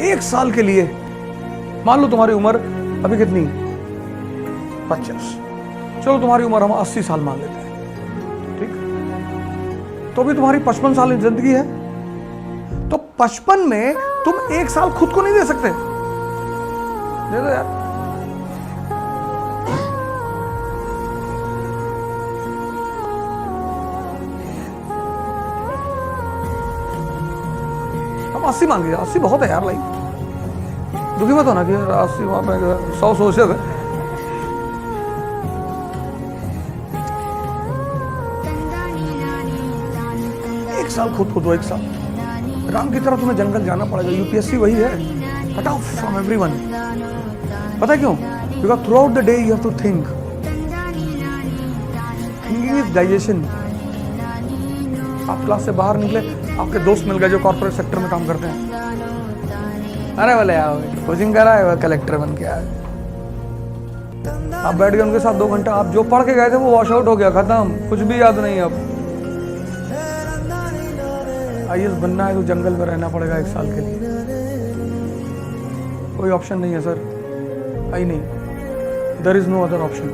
1 साल के लिए, मान लो तुम्हारी उम्र अभी कितनी, 50, चलो तुम्हारी उम्र हम 80 साल मान लेते हैं, ठीक, तो भी तुम्हारी 55 साल की जिंदगी है। तो 55 में तुम 1 साल खुद को नहीं दे सकते? दे दो यार। हम 80 मान लीजिए, 80 बहुत है यार, लाइक दुखी मत होना कि 80 वहां पे 100 सोच रहे थे। एक साल खुद को दो, 1 साल। राम की तरह तुम्हें जंगल जाना पड़ेगा, यूपीएससी वही है, कट ऑफ फ्रॉम एवरीवन। पता है क्यों? Because throughout the day you have to think. Thinking is digestion. आप क्लास से बाहर निकले, आपके दोस्त मिल गए जो कॉर्पोरेट सेक्टर में काम करते हैं, अरे बोले यार कोचिंग करा है, वो कलेक्टर बन के आया। आप बैठ गए उनके साथ 2 घंटा, आप जो पढ़ के गए थे वो वॉश आउट हो गया, खत्म, कुछ भी याद नहीं। अब आईएएस बनना है तो जंगल में रहना पड़ेगा 1 साल के लिए, कोई ऑप्शन नहीं है सर, आई नहीं, there is no other option.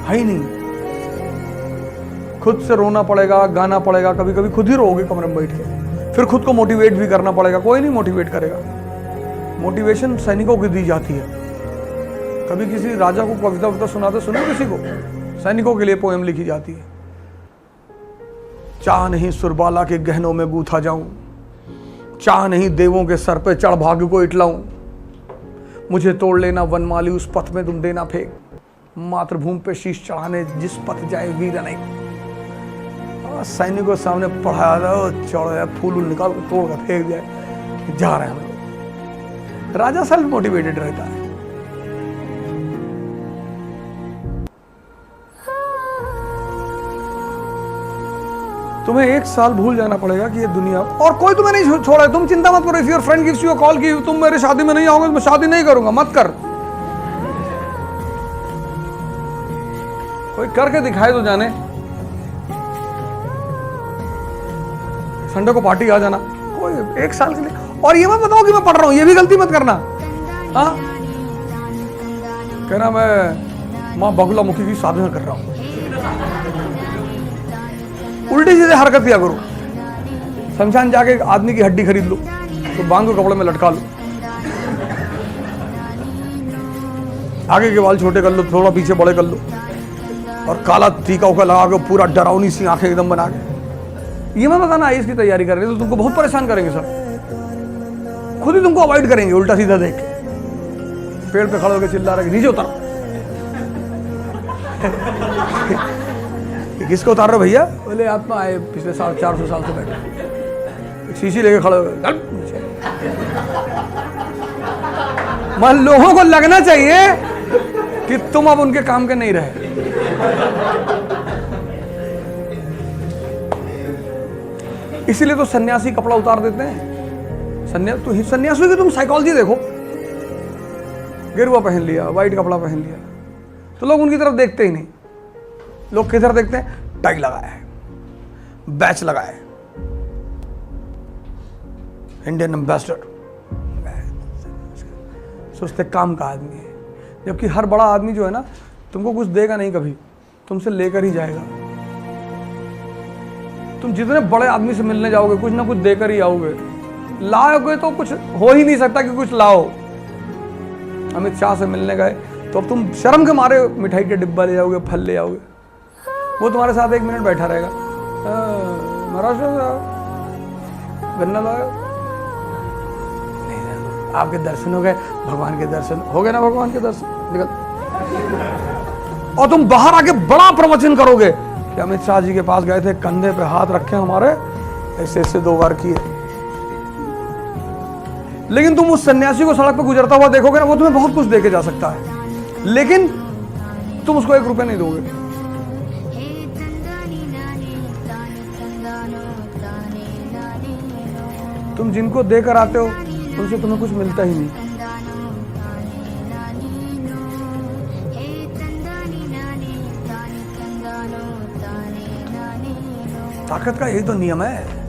है ही नहीं। खुद से रोना पड़ेगा, गाना पड़ेगा, कभी कभी खुद ही रोओगे कमरे में बैठ के, फिर खुद को मोटिवेट भी करना पड़ेगा, कोई नहीं मोटिवेट करेगा। मोटिवेशन सैनिकों की दी जाती है। कभी किसी राजा को कविता वविता सुनाते सुनो किसी को? सैनिकों के लिए पोएम लिखी जाती है। चाह नहीं सुरबाला के गहनों में गूथा जाऊं, चाह नहीं देवों के सर पे चढ़ भाग्य को इटलाऊं, मुझे तोड़ लेना वनमाली उस पथ में तुम देना फेंक, मातृभूमि पे शीश चढ़ाने जिस पथ जाए वीर अनेक। सैनिकों सामने पढ़ाया था, चढ़ फूल निकाल तोड़ कर फेंक जाए, जा रहे हैं हम लोग। राजा सेल्फ मोटिवेटेड रहता है। तुम्हें 1 साल भूल जाना पड़ेगा कि ये दुनिया, और कोई तुम्हें नहीं छोड़ा है, तुम चिंता मत करो। If your friend gives you a call कि तुम मेरे शादी में नहीं आओगे, मैं शादी नहीं करूंगा, मत कर। कोई करके दिखाए तो जाने। संडे को पार्टी आ जाना, कोई 1 साल के लिए। और ये मत बताओ कि मैं पढ़ रहा हूं, ये भी गलती मत करना। हाँ, कहना मैं मां बगुला मुखी की साधना कर रहा हूं, उल्टी सीधे हरकत किया करो। शमशान जाके आदमी की हड्डी खरीद लो, तो बांध के कपड़े में लटका लो, आगे के बाल छोटे कर लो, थोड़ा पीछे बड़े कर लो, और काला टीका उका लगा के पूरा डरावनी सी आंखें एकदम बना के। ये मैं बताना आईएएस की तैयारी कर रहे तो तुमको बहुत परेशान करेंगे सर, खुद ही तुमको अवॉइड करेंगे उल्टा सीधा देख के। पेड़ पे खड़े होकर चिल्ला रहे नीचे उतर। किसको उतार रहे हो भैया? बोले आप तो आए पिछले 400 साल से बैठे, शीशी लेके खड़े हो गए। मन लोगों को लगना चाहिए कि तुम अब उनके काम के नहीं रहे। इसीलिए तो सन्यासी कपड़ा उतार देते हैं। सन्यासी की तुम साइकोलॉजी देखो, गेरुआ पहन लिया, व्हाइट कपड़ा पहन लिया, तो लोग उनकी तरफ देखते ही नहीं। लोग किधर देखते हैं? टाई लगाया है, बैच लगाया है, इंडियन एम्बेसडर, सोचते काम का आदमी है। जबकि हर बड़ा आदमी जो है ना, तुमको कुछ देगा नहीं, कभी तुमसे लेकर ही जाएगा। तुम जितने बड़े आदमी से मिलने जाओगे कुछ ना कुछ देकर ही आओगे। लाओगे तो कुछ हो ही नहीं सकता कि कुछ लाओ। अमित शाह से मिलने गए तो अब तुम शर्म के मारे मिठाई के डिब्बा ले जाओगे, फल ले जाओगे, वो तुम्हारे साथ 1 मिनट बैठा रहेगा। महाराष्ट्र गन्ना लाओ, आपके दर्शन हो गए, भगवान के दर्शन हो गए ना, भगवान के दर्शन निकल। और तुम बाहर आके बड़ा प्रवचन करोगे कि अमित शाह जी के पास गए थे, कंधे पे हाथ रखे हमारे, ऐसे ऐसे 2 बार किए। लेकिन तुम उस सन्यासी को सड़क पर गुजरता हुआ देखोगे ना, वो तुम्हें बहुत कुछ देके जा सकता है, लेकिन तुम उसको 1 रुपया नहीं दोगे। तुम जिनको देकर आते हो उनसे तुम्हें कुछ मिलता ही नहीं। ताकत का यही तो नियम है।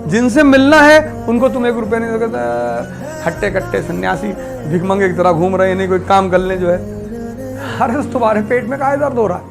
जिनसे मिलना है उनको तुम 1 रुपया नहीं दोगे, हट्टे कट्टे सन्यासी भिखमंगे की तरह घूम रहे हैं, नहीं कोई काम कर ले जो है। अरे तुम्हारे पेट में काहे दर्द हो रहा है?